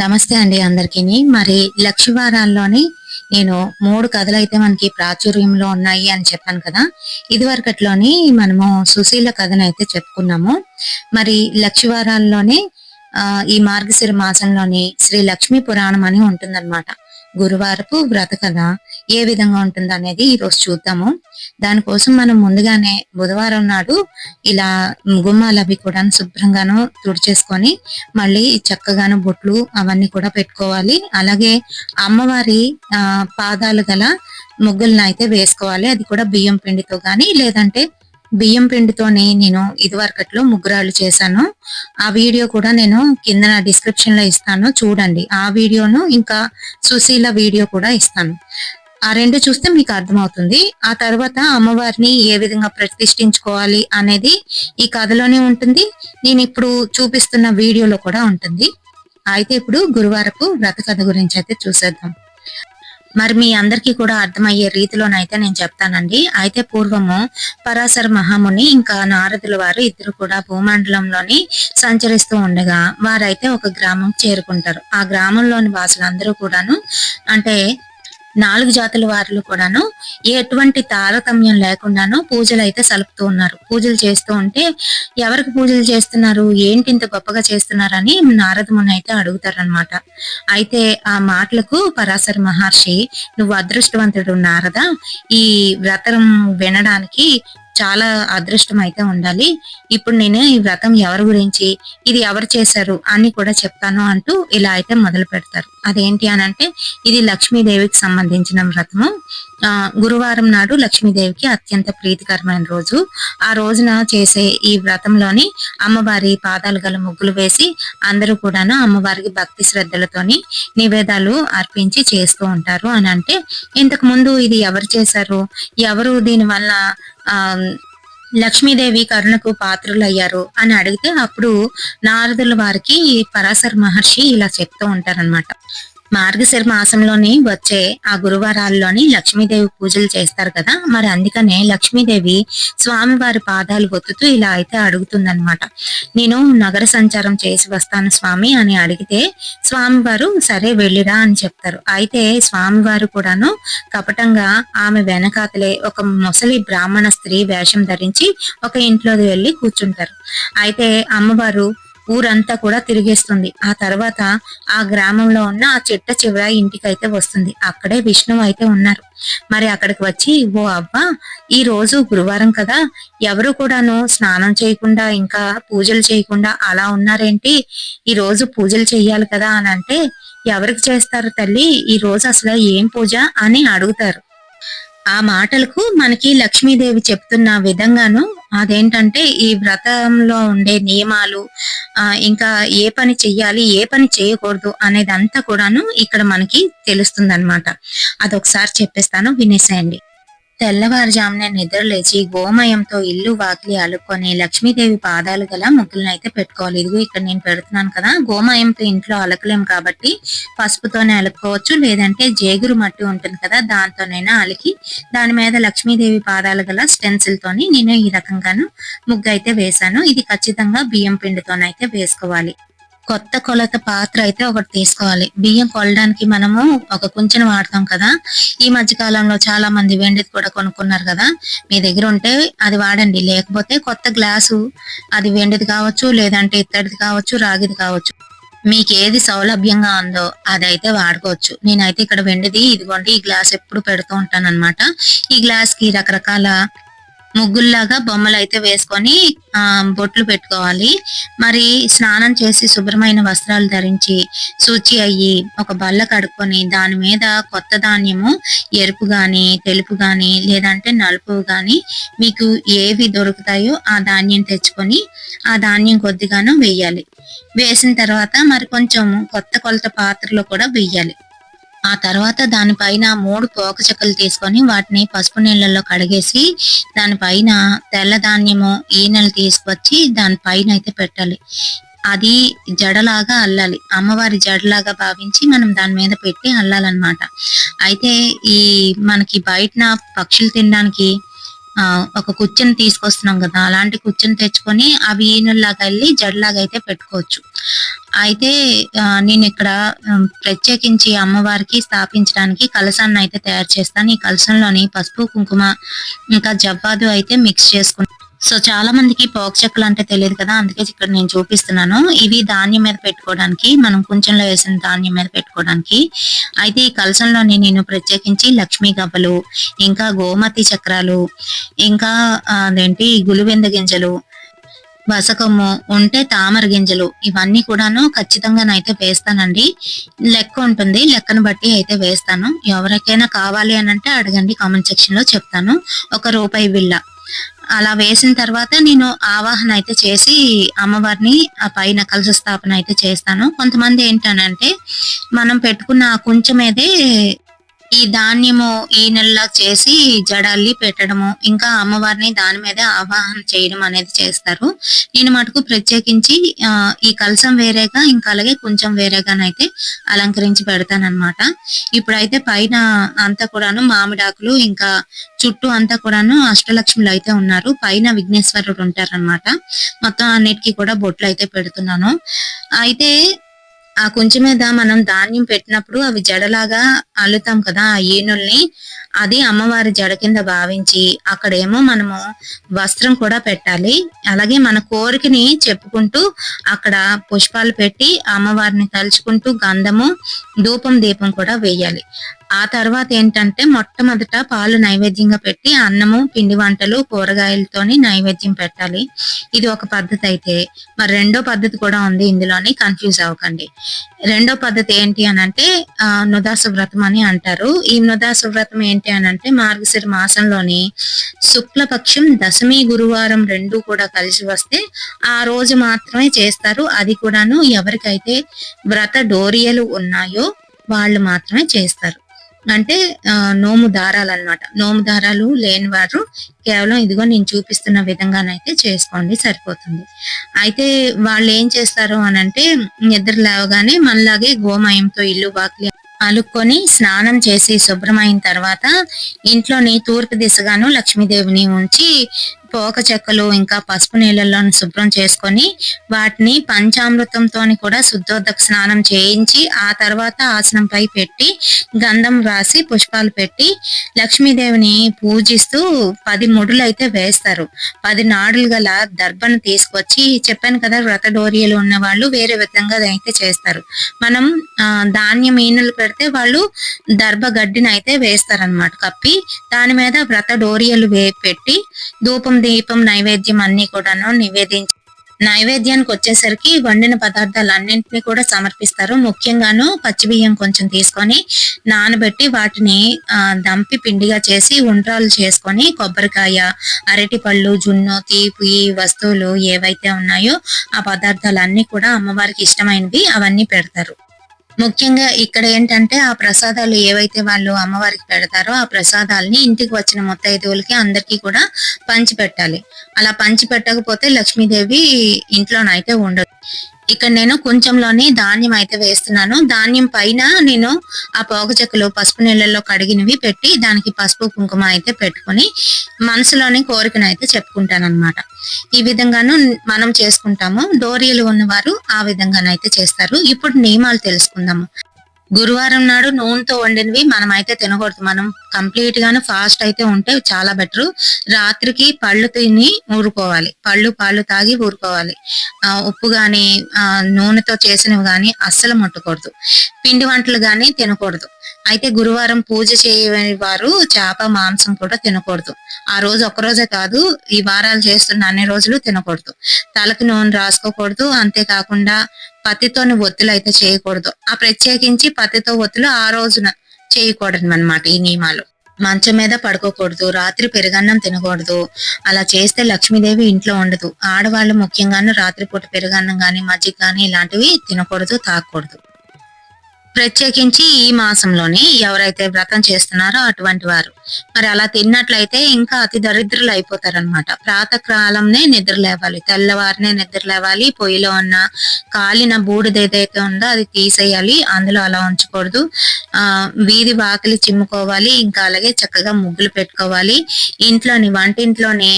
నమస్తే అండి అందరికీ. మరి లక్షవారాల్లోని నేను 3 కథలైతే మనకి ప్రాచుర్యంలో ఉన్నాయి అని చెప్పాను కదా. ఇదివరకట్లోని మనము సుశీల కథనైతే చెప్పుకున్నాము. మరి లక్షవారాల్లోనే ఈ మార్గశిర మాసంలోని శ్రీ లక్ష్మీ పురాణం అని ఉంటుందన్నమాట. గురువారపు వ్రత కథ ఏ విధంగా ఉంటుందనేది ఈ రోజు చూద్దాము. దానికోసం మనం ముందుగానే బుధవారం నాడు ఇలా గుమ్మాలు అవి కూడా శుభ్రంగాను తుడిచేసుకొని మళ్ళీ చక్కగాను బొట్లు అవన్నీ కూడా పెట్టుకోవాలి. అలాగే అమ్మవారి పాదాలు గల ముగ్గులను అయితే వేసుకోవాలి. అది కూడా బియ్యం పిండితో గాని లేదంటే బియ్యం పిండితోనే నేను ఇదివరకట్లో ముగ్గురాళ్ళు చేశాను. ఆ వీడియో కూడా నేను కింద డిస్క్రిప్షన్ లో ఇస్తాను, చూడండి. ఆ వీడియోను ఇంకా సుశీల వీడియో కూడా ఇస్తాను. ఆ రెండు చూస్తే మీకు అర్థమవుతుంది. ఆ తర్వాత అమ్మవారిని ఏ విధంగా ప్రతిష్ఠించుకోవాలి అనేది ఈ కథలోనే ఉంటుంది. నేను ఇప్పుడు చూపిస్తున్న వీడియోలో కూడా ఉంటుంది. అయితే ఇప్పుడు గురువారపు వ్రత కథ గురించి అయితే చూసేద్దాం. మరి మీ అందరికీ కూడా అర్థమయ్యే రీతిలోనైతే నేను చెప్తానండి. అయితే పూర్వము పరాశర మహాముని ఇంకా నారదుల వారు ఇద్దరు కూడా భూమండలంలోని సంచరిస్తూ ఉండగా వారైతే ఒక గ్రామం చేరుకుంటారు. ఆ గ్రామంలోని వాసులందరూ కూడాను అంటే 4 జాతుల వారిలో కూడాను ఎటువంటి తారతమ్యం లేకుండాను పూజలు అయితే సలుపుతూ ఉన్నారు. పూజలు చేస్తూ ఉంటే ఎవరికి పూజలు చేస్తున్నారు, ఏంటి ఇంత గొప్పగా చేస్తున్నారని నారద ముని అయితే అడుగుతారనమాట. అయితే ఆ మాటలకు పరాశర మహర్షి, నువ్వు అదృష్టవంతుడు నారద, ఈ వ్రతం వినడానికి చాలా అదృష్టం అయితే ఉండాలి. ఇప్పుడు నేను ఈ వ్రతం ఎవరి గురించి, ఇది ఎవరు చేశారు అని కూడా చెప్తాను అంటూ ఇలా అయితే మొదలు పెడతారు. అదేంటి అనంటే ఇది లక్ష్మీదేవికి సంబంధించిన వ్రతము. గురువారం నాడు లక్ష్మీదేవికి అత్యంత ప్రీతికరమైన రోజు. ఆ రోజున చేసే ఈ వ్రతంలోని అమ్మవారి పాదాలు గల ముగ్గులు వేసి అందరూ కూడాను అమ్మవారికి భక్తి శ్రద్ధలతోని నివేదాలు అర్పించి చేస్తూ ఉంటారు అని అంటే, ఇంతకు ముందు ఇది ఎవరు చేశారు, ఎవరు దీని వల్ల లక్ష్మీదేవి కరుణకు పాత్రులయ్యారు అని అడిగితే అప్పుడు నారదుల వారికి పరాశర మహర్షి ఇలా చెప్తూ ఉంటారనమాట. మార్గశిర మాసంలోని వచ్చే ఆ గురువారాల్లోని లక్ష్మీదేవి పూజలు చేస్తారు కదా, మరి అందుకనే లక్ష్మీదేవి స్వామివారి పాదాలు ఒత్తుతూ ఇలా అయితే అడుగుతుందన్నమాట. నేను నగర సంచారం చేసి వస్తాను స్వామి అని అడిగితే స్వామివారు సరే వెళ్ళిరా అని చెప్తారు. అయితే స్వామివారు కూడాను కపటంగా ఆమె వెనకాతలే ఒక ముసలి బ్రాహ్మణ స్త్రీ వేషం ధరించి ఒక ఇంట్లో వెళ్ళి కూర్చుంటారు. అయితే అమ్మవారు ఊరంతా కూడా తిరిగేస్తుంది. ఆ తర్వాత ఆ గ్రామంలో ఉన్న ఆ చిట్ట చివర ఇంటికైతే వస్తుంది. అక్కడే విష్ణువు అయితే ఉన్నారు. మరి అక్కడికి వచ్చి, ఓ అవ్వ, ఈ రోజు గురువారం కదా, ఎవరు కూడాను స్నానం చేయకుండా ఇంకా పూజలు చేయకుండా అలా ఉన్నారేంటి, ఈ రోజు పూజలు చెయ్యాలి కదా అని అంటే, ఎవరికి చేస్తారు తల్లి, ఈ రోజు అసలు ఏం పూజ అని అడుగుతారు. ఆ మాటలకు మనకి లక్ష్మీదేవి చెప్తున్న విధంగాను అదేంటంటే ఈ వ్రతంలో ఉండే నియమాలు, ఇంకా ఏ పని చెయ్యాలి ఏ పని చేయకూడదు అనేదంతా కూడాను ఇక్కడ మనకి తెలుస్తుందన్నమాట. అదొకసారి చెప్పేస్తాను, వినేసేయండి. తెల్లవారుజామునే నిద్ర లేచి గోమయంతో ఇల్లు వాకిలి అలుక్కొని లక్ష్మీదేవి పాదాలు గల ముగ్గులను అయితే పెట్టుకోవాలి. ఇదిగో ఇక్కడ నేను పెడుతున్నాను కదా, గోమయంతో ఇంట్లో అలకలేం కాబట్టి పసుపుతోనే అలుక్కోవచ్చు, లేదంటే జేగురు మట్టి ఉంటుంది కదా దాంతోనైనా అలికి దాని మీద లక్ష్మీదేవి పాదాలు గల స్టెన్సిల్ తోని నేను ఈ రకంగాను ముగ్గు అయితే వేశాను. ఇది ఖచ్చితంగా బియ్యం పిండితోనైతే వేసుకోవాలి. కొత్త కొలత పాత్ర అయితే ఒకటి తీసుకోవాలి. బియ్యం కొలడానికి మనము ఒక కుంచెను వాడతాం కదా, ఈ మధ్య కాలంలో చాలా మంది వెండిది కూడా కొనుక్కున్నారు కదా, మీ దగ్గర ఉంటే అది వాడండి. లేకపోతే కొత్త గ్లాసు, అది వెండిది కావచ్చు, లేదంటే ఇత్తడిది కావచ్చు, రాగిది కావచ్చు, మీకు ఏది సౌలభ్యంగా ఉందో అదైతే వాడుకోవచ్చు. నేనైతే ఇక్కడ వెండిది, ఇదిగోండి ఈ గ్లాస్ ఎప్పుడు పెడుతూ ఉంటాను అనమాట. ఈ గ్లాస్ కి రకరకాల ముగ్గుల్లాగా బొమ్మలు అయితే వేసుకొని బొట్లు పెట్టుకోవాలి. మరి స్నానం చేసి శుభ్రమైన వస్త్రాలు ధరించి శుచి అయ్యి ఒక బల్ల కడుక్కొని దాని మీద కొత్త ధాన్యము, ఎరుపు గాని తెలుపు గాని లేదంటే నలుపు గాని మీకు ఏవి దొరుకుతాయో ఆ ధాన్యం తెచ్చుకొని ఆ ధాన్యం కొద్దిగాను వేయాలి. వేసిన తర్వాత మరి కొంచెం కొత్త కొలత పాత్రలో కూడా వేయాలి. ఆ తర్వాత దానిపైన 3 పోక చెక్కలు తీసుకొని వాటిని పసుపు నీళ్ళల్లో కడిగేసి దానిపైన తెల్ల ధాన్యము ఈనెలు తీసుకొచ్చి దానిపైన అయితే పెట్టాలి. అది జడలాగా అల్లాలి. అమ్మవారి జడలాగా భావించి మనం దాని మీద పెట్టి అల్లాలన్నమాట. అయితే ఈ మనకి బయటన పక్షులు తినడానికి ఒక కుచ్చెని తీసుకొస్తున్నాం కదా! అలాంటి కుచ్చెని తెచ్చుకొని అవి ఈనుల్లాగా ఎళ్లి జడలాగా అయితే పెట్టుకోవచ్చు. అయితే నేనిక్కడ ప్రత్యేకించి అమ్మవారికి స్థాపించడానికి కలశాన్నయితే తయారు చేస్తాను. ఈ కలశంలోని పసుపు, కుంకుమ ఇంకా జవ్వాదు అయితే మిక్స్ చేసుకుని సో చాలా మందికి పోక చెక్కలంటే తెలియదు కదా! అందుకే ఇక్కడ నేను చూపిస్తున్నాను. ఇవి ధాన్యం మీద పెట్టుకోవడానికి, మనం కుంచెంలో వేసిన ధాన్యం మీద పెట్టుకోవడానికి. అయితే ఈ కలశంలోని నేను ప్రత్యేకించి లక్ష్మీ గవ్వలు, ఇంకా గోమతి చక్రాలు, ఇంకా గులివెంద గింజలు, వసకము, ఉంటే తామర గింజలు ఇవన్నీ కూడాను ఖచ్చితంగానైతే వేస్తానండి. లెక్క ఉంటుంది. లెక్కను బట్టి అయితే వేస్తాను. ఎవరికైనా కావాలి అనంటే అడగండి, కామెంట్ సెక్షన్‌లో చెప్తాను. ఒక రూపాయి బిళ్ళ. అలా వేసిన తర్వాత నేను ఆవాహన అయితే చేసి అమ్మవారిని ఆ పైన కలశ స్థాపన అయితే చేస్తాను. కొంతమంది ఏంటనంటే మనం పెట్టుకున్న ఆ కుంచె మీదే ఈ ధాన్యము ఈనెల్లా చేసి జడల్లి పెట్టడము, ఇంకా అమ్మవారిని దాని మీదే ఆవాహన చేయడం అనేది చేస్తారు. నేను మటుకు ప్రత్యేకించి ఈ కలశం వేరేగా, ఇంకా అలాగే కొంచెం వేరేగానైతే అలంకరించి పెడతాననమాట. ఇప్పుడైతే పైన అంతా కూడాను మామిడాకులు, ఇంకా చుట్టూ అంతా కూడాను అష్టలక్ష్ములు అయితే ఉన్నారు. పైన విఘ్నేశ్వరుడు ఉంటారనమాట. మొత్తం అన్నిటికీ కూడా బొట్లు అయితే పెడుతున్నాను. అయితే ఆ కుంచె మీద మనం ధాన్యం పెట్టినప్పుడు అవి జడలాగా అల్లుతాం కదా ఆ ఈనుల్ని, అది అమ్మవారి జడ కింద భావించి అక్కడేమో మనము వస్త్రం కూడా పెట్టాలి. అలాగే మన కోరికని చెప్పుకుంటూ అక్కడ పుష్పాలు పెట్టి అమ్మవారిని తలుచుకుంటూ గంధము, ధూపం, దీపం కూడా వేయాలి. ఆ తర్వాత ఏంటంటే మొట్టమొదట పాలు నైవేద్యంగా పెట్టి అన్నము, పిండి వంటలు, కూరగాయలతోని నైవేద్యం పెట్టాలి. ఇది ఒక పద్ధతి అయితే, మరి రెండో పద్ధతి కూడా ఉంది ఇందులోని, కన్ఫ్యూజ్ అవ్వకండి. రెండో పద్ధతి ఏంటి అనంటే నుదాస వ్రతం అని అంటారు. ఈ నుదాస వ్రతం ఏంటి అనంటే మార్గశిర మాసంలోని శుక్లపక్షం దశమి గురువారం రెండు కూడా కలిసి వస్తే ఆ రోజు మాత్రమే చేస్తారు. అది కూడాను ఎవరికైతే వ్రత డోరియలు ఉన్నాయో వాళ్ళు మాత్రమే చేస్తారు. అంటే నోము దారాలన్నమాట. నోము దారాలు లేని వారు కేవలం ఇదిగో నేను చూపిస్తున్న విధంగానైతే చేసుకోండి, సరిపోతుంది. అయితే వాళ్ళు ఏం చేస్తారు అనంటే నిద్ర లేవగానే మనలాగే గోమయంతో ఇల్లు వాకిలి అలుక్కొని స్నానం చేసి శుభ్రమైన తర్వాత ఇంట్లోని తూర్పు దిశగాను లక్ష్మీదేవిని ఉంచి పోక చెక్కలు ఇంకా పసుపు నీళ్ళల్లో శుభ్రం చేసుకొని వాటిని పంచామృతంతో కూడా శుద్ధోదక స్నానం చేయించి ఆ తర్వాత ఆసనంపై పెట్టి గంధం రాసి పుష్పాలు పెట్టి లక్ష్మీదేవిని పూజిస్తూ 10 ముడులు అయితే వేస్తారు. 10 నాడులు గల దర్భను తీసుకొచ్చి, చెప్పాను కదా వ్రత డోరియలు ఉన్న వాళ్ళు వేరే విధంగా అయితే చేస్తారు. మనం ధాన్యం ఈనులు పెడితే వాళ్ళు దర్భ గడ్డిని అయితే వేస్తారనమాట కప్పి, దాని మీద వ్రత డోరియలు పెట్టి ధూపం, దీపం, నైవేద్యం అన్ని కూడాను నివేదించి నైవేద్యానికి వచ్చేసరికి వండిన పదార్థాలన్నింటినీ కూడా సమర్పిస్తారు. ముఖ్యంగాను పచ్చి బియ్యం కొంచెం తీసుకొని నానబెట్టి వాటిని దంపి పిండిగా చేసి ఉండ్రాలు చేసుకొని కొబ్బరికాయ, అరటి పళ్ళు, జున్ను, తీపి వస్తువులు ఏవైతే ఉన్నాయో ఆ పదార్థాలన్నీ కూడా అమ్మవారికి ఇష్టమైనవి అవన్నీ పెడతారు. ముఖ్యంగా ఇక్కడ ఏంటంటే ఆ ప్రసాదాలు ఏవైతే వాళ్ళు అమ్మవారికి పెడతారో ఆ ప్రసాదాలని ఇంటికి వచ్చిన ముత్తైదువులకి అందరికీ కూడా పంచి పెట్టాలి. అలా పంచి పెట్టకపోతే లక్ష్మీదేవి ఇంట్లోనైతే ఉండదు. ఇక్కడ నేను కొంచెంలోనే ధాన్యం అయితే వేస్తున్నాను. ధాన్యం పైన నేను ఆ పోగ చెక్కలు పసుపు నీళ్ళల్లో కడిగినవి పెట్టి దానికి పసుపు, కుంకుమ అయితే పెట్టుకొని మనసులోని కోరికను అయితే చెప్పుకుంటాను అనమాట. ఈ విధంగాను మనం చేసుకుంటాము. డోరియలు ఉన్నవారు ఆ విధంగానైతే చేస్తారు. ఇప్పుడు నియమాలు తెలుసుకుందాము. గురువారం నాడు నూనెతో వండినవి మనం అయితే తినకూడదు. మనం కంప్లీట్ గాను ఫాస్ట్ అయితే ఉంటే చాలా బెటర్. రాత్రికి పళ్ళు తిని ఊరుకోవాలి. పాలు తాగి ఊరుకోవాలి. ఉప్పు గాని నూనెతో చేసినవి గాని అస్సలు ముట్టకూడదు. పిండి వంటలు గాని తినకూడదు. అయితే గురువారం పూజ చేయని వారు చేప, మాంసం కూడా తినకూడదు. ఆ రోజు ఒక్కరోజే కాదు, ఈ వారాలు చేస్తున్న అన్ని రోజులు తినకూడదు. తలకి నూనె రాసుకోకూడదు. అంతేకాకుండా పత్తితోని ఒత్తులు అయితే చేయకూడదు. ఆ ప్రత్యేకించి పత్తితో ఒత్తులు ఆ రోజున చేయకూడదు అన్నమాట ఈ నియమాలు. మంచం మీద పడుకోకూడదు. రాత్రి పెరుగన్నం తినకూడదు. అలా చేస్తే లక్ష్మీదేవి ఇంట్లో ఉండదు. ఆడవాళ్ళు ముఖ్యంగాను రాత్రిపూట పెరుగన్నం గాని, మజ్జిగ గాని ఇలాంటివి తినకూడదు, తాగకూడదు. ప్రత్యేకించి ఈ మాసంలోనే ఎవరైతే వ్రతం చేస్తున్నారో అటువంటి వారు. మరి అలా తిన్నట్లయితే ఇంకా అతి దరిద్రులు అయిపోతారనమాట. ప్రాతకాలంనే నిద్ర లేవాలి. తెల్లవారినే నిద్ర లేవాలి. పొయ్యిలో ఉన్న కాలిన బూడిద ఏదైతే ఉందో అది తీసేయాలి. అందులో అలా ఉంచకూడదు. వీధి వాకిలి చిమ్ముకోవాలి. ఇంకా అలాగే చక్కగా ముగ్గులు పెట్టుకోవాలి. వంటింట్లోనే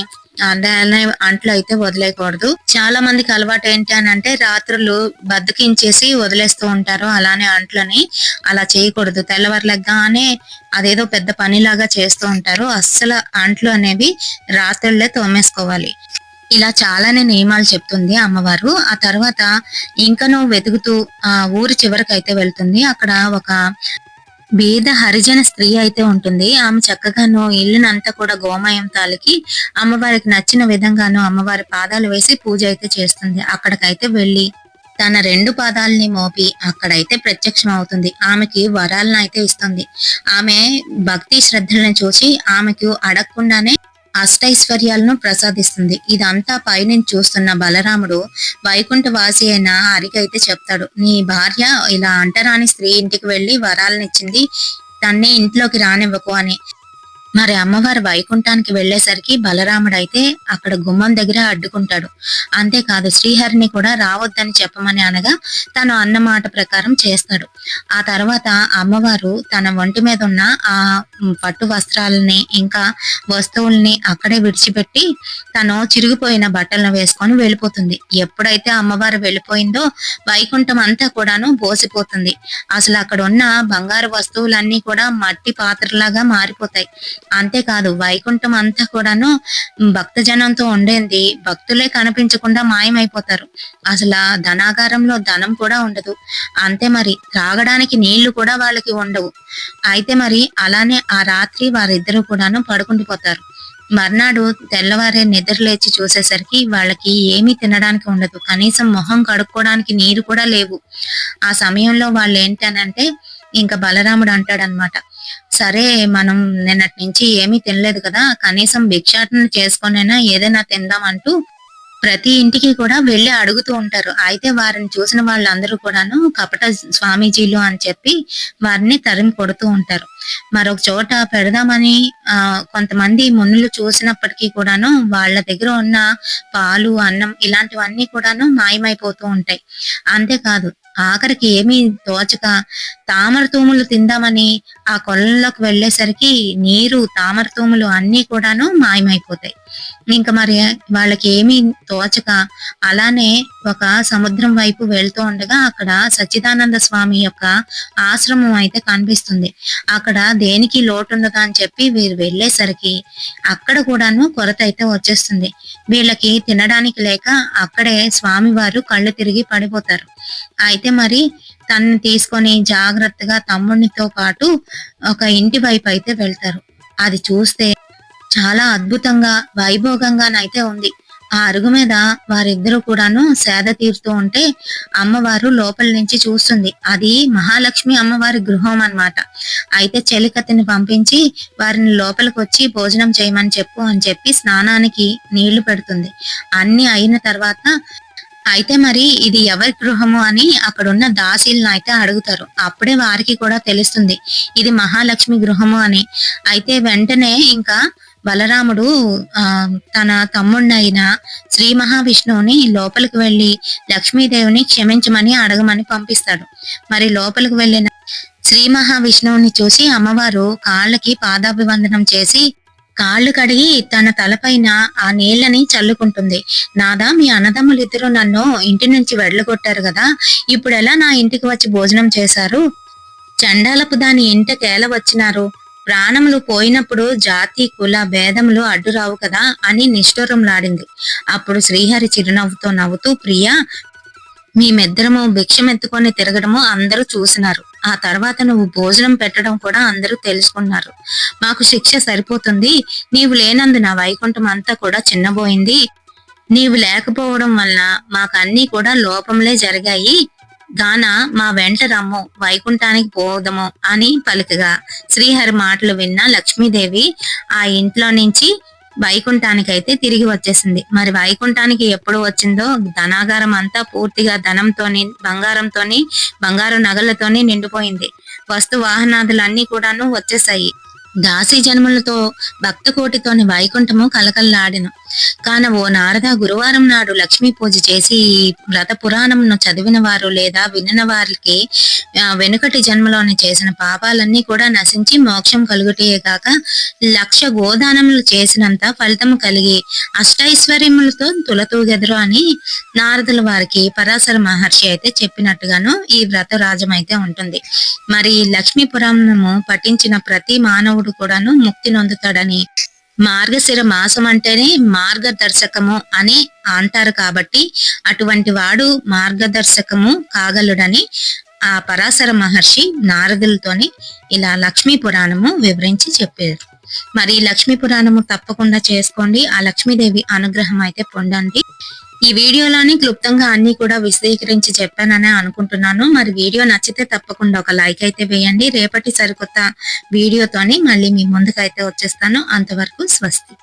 అలానే అంట్లు అయితే వదిలేయకూడదు. చాలా మందికి అలవాటు ఏంటి అని అంటే రాత్రులు బద్దకించేసి వదిలేస్తూ ఉంటారు అలానే అంట్లని. అలా చేయకూడదు. తెల్లవారులెగ్గానే అదేదో పెద్ద పనిలాగా చేస్తూ ఉంటారు. అస్సలు అంట్లు అనేవి రాత్రులే తోమేసుకోవాలి. ఇలా చాలానే నియమాలు చెప్తుంది అమ్మవారు. ఆ తర్వాత ఇంకనూ వెతుకుతూ ఊరి చివరికి వెళ్తుంది. అక్కడ ఒక బీద హరిజన స్త్రీ అయితే ఉంటుంది. ఆమె చక్కగాను ఇల్లునంతా కూడా గోమయంతో అలికి అమ్మవారికి నచ్చిన విధంగాను అమ్మవారి పాదాలు వేసి పూజ అయితే చేస్తుంది. అక్కడికైతే వెళ్లి తన 2 పాదాలని మోపి అక్కడైతే ప్రత్యక్షం అవుతుంది. ఆమెకి వరాలను అయితే ఇస్తుంది. ఆమె భక్తి శ్రద్ధలను చూసి ఆమెకు అడగకుండానే అష్టైశ్వర్యాలను ప్రసాదిస్తుంది. ఇదంతా పైనుంచి చూస్తున్న బలరాముడు వైకుంఠవాసి అయిన హరికి చెప్తాడు, నీ భార్య ఇలా అంటరాని స్త్రీ ఇంటికి వెళ్లి వరాలనిచ్చింది, తన్నే ఇంట్లోకి రానివ్వకు అని. మరి అమ్మవారు వైకుంఠానికి వెళ్లేసరికి బలరాముడైతే అక్కడ గుమ్మం దగ్గర అడ్డుకుంటాడు. అంతేకాదు శ్రీహరిని కూడా రావద్దని చెప్పమని అనగా తను అన్న మాట ప్రకారం చేస్తాడు. ఆ తర్వాత అమ్మవారు తన ఒంటి మీద ఉన్న ఆ పట్టు వస్త్రాలని ఇంకా వస్తువుల్ని అక్కడే విడిచిపెట్టి తను చిరిగిపోయిన బట్టలను వేసుకొని వెళ్ళిపోతుంది. ఎప్పుడైతే అమ్మవారు వెళ్ళిపోయిందో వైకుంఠం అంతా కూడాను బోసిపోతుంది. అసలు అక్కడ ఉన్న బంగారు వస్తువులన్నీ కూడా మట్టి పాత్రలాగా మారిపోతాయి. అంతేకాదు వైకుంఠం అంతా కూడాను భక్తజనంతో ఉండేది. భక్తులే కనిపించకుండా మాయమైపోతారు. అసలు ధనాగారంలో ధనం కూడా ఉండదు. అంతే మరి త్రాగడానికి నీళ్లు కూడా వాళ్ళకి ఉండవు. అయితే మరి అలానే ఆ రాత్రి వారిద్దరూ కూడాను పడుకుండిపోతారు. మర్నాడు తెల్లవారే నిద్ర లేచి చూసేసరికి వాళ్ళకి ఏమీ తినడానికి ఉండదు. కనీసం మొహం కడుక్కోవడానికి నీరు కూడా లేవు. ఆ సమయంలో వాళ్ళు ఏంటనంటే ఇంకా బలరాముడు అంటాడనమాట, సరే మనం నిన్నటి నుంచి ఏమీ తినలేదు కదా, కనీసం భిక్షాటన చేసుకొనైనా ఏదైనా తిందాం అంటూ ప్రతి ఇంటికి కూడా వెళ్లి అడుగుతూ ఉంటారు. అయితే వారిని చూసిన వాళ్ళందరూ కూడాను కపట స్వామీజీలు అని చెప్పి వారిని తరిమి కొడుతూ ఉంటారు. మరొక చోట పెడదామని కొంతమంది మునులు చూసినప్పటికీ కూడాను వాళ్ళ దగ్గర ఉన్న పాలు, అన్నం ఇలాంటివన్నీ కూడాను మాయమైపోతూ ఉంటాయి. అంతేకాదు ఆఖరికి ఏమీ తోచక తామర తూములు తిందామని ఆ కొలంలోకి వెళ్లేసరికి నీరు, తామర తూములు అన్ని కూడాను మాయమైపోతాయి. ఇంకా మరి వాళ్ళకి ఏమీ తోచక అలానే ఒక సముద్రం వైపు వెళ్తూ ఉండగా అక్కడ సచ్చిదానంద స్వామి యొక్క ఆశ్రమం అయితే కనిపిస్తుంది. అక్కడ దేనికి లోటు ఉండదు అని చెప్పి వీరు వెళ్ళేసరికి అక్కడ కూడాను కొరత అయితే వచ్చేస్తుంది. వీళ్ళకి తినడానికి లేక అక్కడే స్వామివారు కళ్ళు తిరిగి పడిపోతారు. అయితే మరి తనని తీసుకొని జాగ్రత్తగా తమ్ముడితో పాటు ఒక ఇంటి వైపు అయితే వెళ్తారు. అది చూస్తే చాలా అద్భుతంగా వైభోగంగానైతే ఉంది. ఆ అరుగు మీద వారిద్దరూ కూడాను సేద తీరుతూ ఉంటే అమ్మవారు లోపల నుంచి చూస్తుంది. అది మహాలక్ష్మి అమ్మవారి గృహం అన్నమాట. అయితే చెలికత్తిని పంపించి వారిని లోపలికి వచ్చి భోజనం చేయమని చెప్పు అని చెప్పి స్నానానికి నీళ్లు పెడుతుంది. అన్ని అయిన తర్వాత అయితే మరి ఇది ఎవరి గృహము అని అక్కడున్న దాసీలను అయితే అడుగుతారు. అప్పుడే వారికి కూడా తెలుస్తుంది ఇది మహాలక్ష్మి గృహము అని. అయితే వెంటనే ఇంకా బలరాముడు తన తమ్ముడినైన శ్రీ మహావిష్ణువుని లోపలికి వెళ్లి లక్ష్మీదేవిని క్షమించమని అడగమని పంపిస్తాడు. మరి లోపలికి వెళ్ళిన శ్రీ మహావిష్ణువుని చూసి అమ్మవారు కాళ్ళకి పాదాభివందనం చేసి కాళ్ళు కడిగి తన తలపైన ఆ నీళ్లని చల్లుకుంటుంది. నాదా, మీ అన్నదమ్ములిద్దరూ నన్ను ఇంటి నుంచి వెళ్ళగొట్టారు కదా, ఇప్పుడు ఎలా నా ఇంటికి వచ్చి భోజనం చేశారు? చండాలపు దాని ఇంటకేల వచ్చినారు? ప్రాణములు పోయినప్పుడు జాతి కుల భేదములు అడ్డురావు కదా అని నిష్ఠూరంలాడింది. అప్పుడు శ్రీహరి చిరునవ్వుతో నవ్వుతూ, ప్రియా, మేమిద్దరము భిక్షమెత్తుకొని తిరగడము అందరూ చూసినారు. ఆ తర్వాత నువ్వు భోజనం పెట్టడం కూడా అందరూ తెలుసుకున్నారు. మాకు శిక్ష సరిపోతుంది. నీవు లేనందున వైకుంఠం అంతా కూడా చిన్నబోయింది. నీవు లేకపోవడం వలన మాకన్నీ కూడా లోపంలే జరిగాయి. గాన మా వెంట రమ్ము, వైకుంఠానికి పోదము అని పలుకగా శ్రీహరి మాటలు విన్న లక్ష్మీదేవి ఆ ఇంట్లో నుంచి వైకుంఠానికైతే తిరిగి వచ్చేసింది. మరి వైకుంఠానికి ఎప్పుడు వచ్చిందో ధనాగారం అంతా పూర్తిగా ధనంతోని, బంగారంతోని, బంగారు నగలతోని నిండిపోయింది. వస్తు వాహనాదులన్నీ కూడాను వచ్చేసాయి. దాసీ జన్మలతో భక్త కోటితోని వైకుంఠము కలకల్లాడెను. కాన ఓ నారద, గురువారం నాడు లక్ష్మీ పూజ చేసి ఈ వ్రత పురాణంను చదివిన వారు లేదా వినిన వారికి వెనుకటి జన్మలోని చేసిన పాపాలన్నీ కూడా నశించి మోక్షం కలుగుటయే కాక 1,00,000 గోదానములు చేసినంత ఫలితము కలిగి అష్టైశ్వర్యములతో తులతూగెదరు అని నారదుల వారికి పరాశర మహర్షి అయితే చెప్పినట్టుగాను ఈ వ్రత రాజం అయితే ఉంటుంది. మరి లక్ష్మీ పురాణము పఠించిన ప్రతి మానవుడు కూడాను ముక్తి నొందుతాడని, మార్గశిర మాసం అంటేనే మార్గదర్శకము అని అంటారు కాబట్టి అటువంటి వాడు మార్గదర్శకము కాగలడని ఆ పరాశర మహర్షి నారదులతోని ఇలా లక్ష్మీ పురాణము వివరించి చెప్పారు. మరి లక్ష్మీ పురాణము తప్పకుండా చేసుకోండి. ఆ లక్ష్మీదేవి అనుగ్రహం అయితే పొందండి. ఈ వీడియోలోని క్లుప్తంగా అన్ని కూడా విశదీకరించి చెప్పాననే అనుకుంటున్నాను. మరి వీడియో నచ్చితే తప్పకుండా ఒక లైక్ అయితే వేయండి. రేపటి సరికొత్త వీడియోతోని మళ్ళీ మీ ముందుకైతే వచ్చేస్తాను. అంతవరకు స్వస్తి.